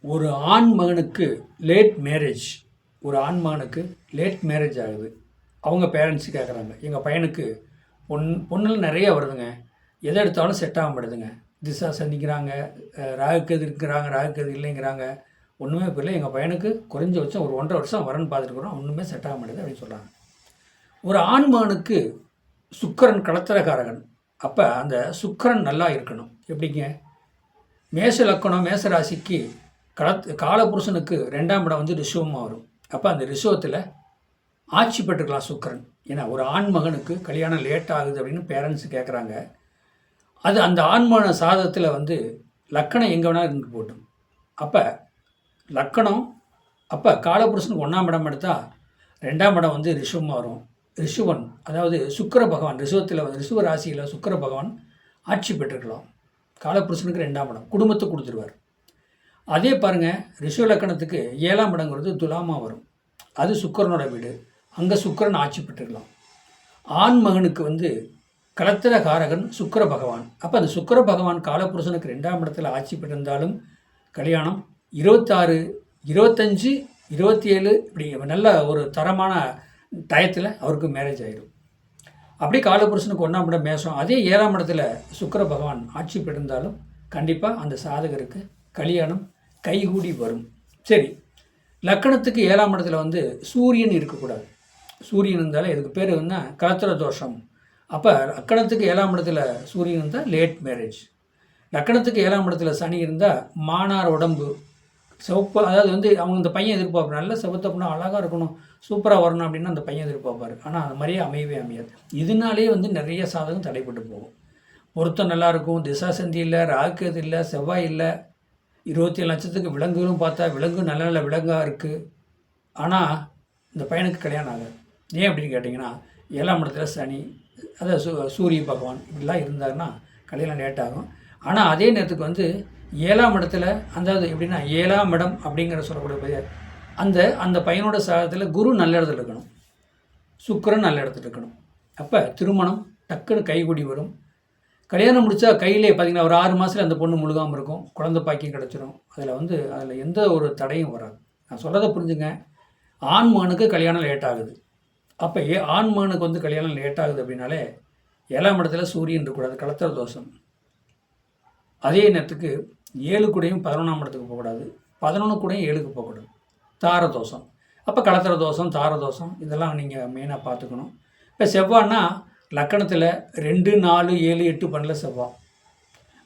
ஒரு ஆண் மகனுக்கு லேட் மேரேஜ் ஒரு ஆண் மகனுக்கு லேட் மேரேஜ் ஆகுது. அவங்க பேரண்ட்ஸ் கேட்குறாங்க, எங்கள் பையனுக்கு பொண்ணுலாம் நிறைய வருதுங்க, எதை எடுத்தாலும் செட் ஆக மாட்டேதுங்க, திசா சந்திக்கிறாங்க, ராகுக்கேது இருக்கிறாங்க, ராகுக்கேது இல்லைங்கிறாங்க, ஒன்றுமே இப்போ இல்லை, எங்கள் பையனுக்கு குறைஞ்சபட்சம் ஒரு 1.5 வருஷம் வரன்னு பார்த்துட்டுருக்குறோம், ஒன்றுமே செட் ஆக மாட்டேது அப்படின்னு சொல்கிறாங்க. ஒரு ஆண் மகனுக்கு சுக்கிரன் களத்திரகாரகன். அப்போ அந்த சுக்கிரன் நல்லா இருக்கணும். எப்படிங்க? மேச லக்கணம் மேச ராசிக்கு காலபுருஷனுக்கு 2ஆம் இடம் வந்து ரிஷவமாக வரும். அப்போ அந்த ரிஷவத்தில் ஆட்சி பெற்றுக்கலாம் சுக்கிரன். ஏன்னா ஒரு ஆண் மகனுக்கு கல்யாணம் லேட் ஆகுது அப்படின்னு பேரண்ட்ஸ் கேட்குறாங்க. அது அந்த ஆண்மகன சாதத்தில் வந்து லக்கணம் எங்கே வேணாலும் இருந்து போட்டும். அப்போ லக்கணம் அப்போ காலபுருஷனுக்கு 1ஆம் இடம் எடுத்தால் 2ஆம் இடம் வந்து ரிஷவமாக வரும். ரிஷுவன் அதாவது சுக்கிர பகவான் ரிஷவத்தில் வந்து ரிஷுவ ராசியில் சுக்கிர பகவான் ஆட்சி பெற்றுக்கலாம். காலபுருஷனுக்கு 2ஆம் இடம் குடும்பத்தை கொடுத்துருவார். அதே பாருங்கள், ரிஷவ லக்கணத்துக்கு 7ஆம் இடங்கிறது துலாமாக வரும். அது சுக்கிரனோட வீடு. அங்கே சுக்கிரன் ஆட்சி பெற்றுக்கலாம். ஆண் மகனுக்கு வந்து களத்திரகாரகன் சுக்கிர பகவான். அப்போ அந்த சுக்கிர பகவான் காலபுருஷனுக்கு 2ஆம் இடத்துல ஆட்சி பெற்றிருந்தாலும் கல்யாணம் 26, 25, 27 இப்படி நல்ல ஒரு தரமான டயத்தில் அவருக்கு மேரேஜ் ஆகிடும். அப்படி காலபுருஷனுக்கு 1ஆம் இடம் மேஷம். அதே 7ஆம் இடத்துல சுக்கிர பகவான் ஆட்சி பெற்றிருந்தாலும் கண்டிப்பாக அந்த சாதகருக்கு கல்யாணம் கைகூடி வரும். சரி, லக்கணத்துக்கு 7ஆம் இடத்துல வந்து சூரியன் இருக்கக்கூடாது. சூரியன் இருந்தாலும் இதுக்கு பேர் என்ன? களத்திர தோஷம். அப்போ லக்கணத்துக்கு 7ஆம் இடத்துல சூரியன் இருந்தால் லேட் மேரேஜ். லக்கணத்துக்கு 7ஆம் இடத்துல சனி இருந்தால் மானார் உடம்பு சிவப்பு, அதாவது வந்து அவங்க இந்த பையன் எதிர்பார்ப்பார், நல்ல சிவத்தப்புனா அழகாக இருக்கணும், சூப்பராக வரணும் அப்படின்னு அந்த பையன் எதிர்பார்ப்பார். ஆனால் அந்த மாதிரியே அமையாது. இதனாலே வந்து நிறைய சாதகம் தடைப்பட்டு போகும். பொருத்தம் நல்லாயிருக்கும், திசா சந்தி இல்லை, ராகுக்கேது இல்லை, செவ்வாய் இல்லை, 27 லட்சத்துக்கு விலங்குகளும் பார்த்தா விலங்கு நல்ல நல்ல விலங்காக இருக்குது. ஆனால் இந்த பையனுக்கு கல்யாணம் ஆகாது. ஏன் அப்படின்னு கேட்டிங்கன்னா 7ஆம் இடத்துல சனி, அதாவது சூரிய பகவான் இப்படிலாம் இருந்தாருன்னா கல்யாணம் லேட் ஆகும். ஆனால் அதே நேரத்துக்கு வந்து 7ஆம் இடத்துல அதாவது எப்படின்னா 7ஆம் இடம் அப்படிங்கிற சொல்லக்கூடிய அந்த பையனோட சாதத்தில் குரு நல்ல இடத்துல இருக்கணும், சுக்கிரன் நல்ல இடத்துல இருக்கணும். அப்போ திருமணம் டக்குன்னு கைகூடி வரும். கல்யாணம் முடித்தா கையிலே பார்த்திங்கன்னா ஒரு 6 மாதத்தில் அந்த பொண்ணு முழுகாமல் இருக்கும், குழந்தை பாக்கியம் கிடச்சிரும். அதில் எந்த ஒரு தடையும் வராது. நான் சொல்கிறத புரிஞ்சுங்க. ஆண் மகனுக்கு கல்யாணம் லேட் ஆகுது. அப்போ ஆண் மகனுக்கு வந்து கல்யாணம் லேட் ஆகுது அப்படின்னாலே 7ஆம் இடத்துல சூரியன் இருக்கக்கூடாது, களத்திர தோஷம். அதே நேரத்துக்கு 7 கூடையும் 11ஆம் இடத்துக்கு போகக்கூடாது, 11 கூடையும் 7க்கு போகக்கூடாது, தார தோஷம். அப்போ களத்திர தோஷம், தார தோஷம் இதெல்லாம் நீங்கள் மெயினாக பார்த்துக்கணும். இப்போ செவ்வாய்னா லக்கணத்தில் 2, 4, 7, 8, 12 செவ்வாய்.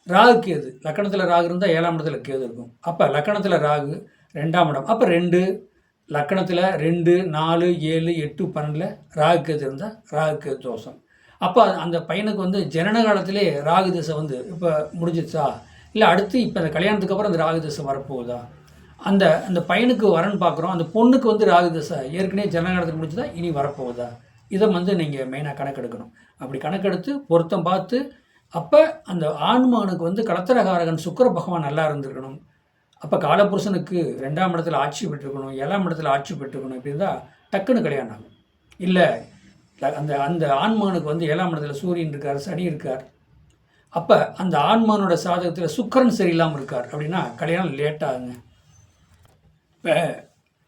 ராகு கேது லக்கணத்தில் ராகு இருந்தால் 7ஆம் இடத்துல கேது இருக்கும். அப்போ லக்கணத்தில் ராகு 2ஆம் இடம். அப்போ 2 லக்கணத்தில் 2, 4, 7, 8, 12 ராகு கேது இருந்தால் ராகு கேது தோஷம். அப்போ அந்த பையனுக்கு வந்து ஜனன காலத்திலே ராகு திசை வந்து இப்போ முடிஞ்சிச்சா, இல்லை அடுத்து இப்போ அந்த கல்யாணத்துக்கு அப்புறம் அந்த ராகு திசை வரப்போகுதா, அந்த பையனுக்கு வரன்னு பார்க்குறோம், அந்த பொண்ணுக்கு வந்து ராகு திசை ஏற்கனவே ஜனன காலத்துக்கு முடிஞ்சுதா, இனி வரப்போகுதா, இதை வந்து நீங்கள் மெயினாக கணக்கெடுக்கணும். அப்படி கணக்கெடுத்து பொருத்தம் பார்த்து அப்போ அந்த ஆண்மகனுக்கு வந்து களத்திரகாரகன் சுக்கிர பகவான் நல்லா இருந்திருக்கணும். அப்போ காலபுருஷனுக்கு 2ஆம் இடத்துல ஆட்சி பெற்றுக்கணும், 7ஆம் இடத்துல ஆட்சி பெற்றுக்கணும். இப்படி இருந்தால் டக்குன்னு கல்யாணம் ஆகும். இல்லை அந்த ஆண்மகனுக்கு வந்து 7ஆம் இடத்துல சூரியன் இருக்கார், சனி இருக்கார், அப்போ அந்த ஆண்மகனோட சாதகத்தில் சுக்கிரன் சரியில்லாமல் இருக்கார் அப்படின்னா கல்யாணம் லேட் ஆகுங்க. இப்போ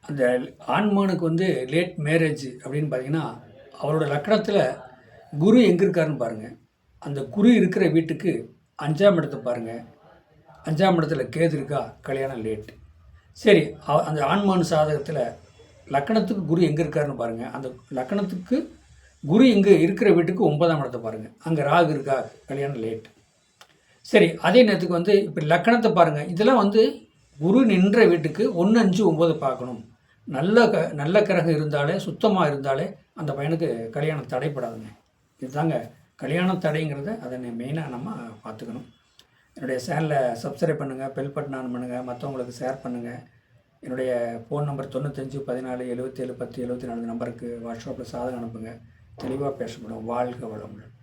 அந்த ஆண்மகனுக்கு வந்து லேட் மேரேஜ் அப்படின்னு பார்த்தீங்கன்னா அவரோட லக்கணத்தில் குரு எங்கே இருக்காருன்னு பாருங்கள். அந்த குரு இருக்கிற வீட்டுக்கு 5ஆம் இடத்தை பாருங்கள். 5ஆம் இடத்துல கேது இருக்கா, கல்யாணம் லேட். சரி, அந்த ஆண்மகன் சாதகத்தில் லக்கணத்துக்கு குரு எங்கே இருக்காருன்னு பாருங்கள். அந்த லக்கணத்துக்கு குரு எங்கே இருக்கிற வீட்டுக்கு 9ஆம் இடத்தை பாருங்கள். அங்கே ராகு இருக்கா, கல்யாணம் லேட். சரி, அதே நேரத்துக்கு வந்து இப்போ லக்கணத்தை பாருங்கள். இதெல்லாம் வந்து குரு நின்ற வீட்டுக்கு 1, 5, 9 பார்க்கணும். நல்ல கிரகம் இருந்தாலே, சுத்தமாக இருந்தாலே அந்த பையனுக்கு கல்யாணம் தடைப்படாதுங்க. இதுதாங்க கல்யாணம் தடைங்கிறத அதை மெயினாக நம்ம பார்த்துக்கணும். என்னுடைய சேனலை சப்ஸ்கிரைப் பண்ணுங்கள், பெல் பட்டன் ஆன் பண்ணுங்கள், மற்றவங்களுக்கு ஷேர் பண்ணுங்கள். என்னுடைய ஃபோன் நம்பர் 95 14 77 10 74 நம்பருக்கு வாட்ஸ்அப்பில் சாதகம் அனுப்புங்க. தெளிவாக பேசப்படும். வாழ்க வளமுடன்.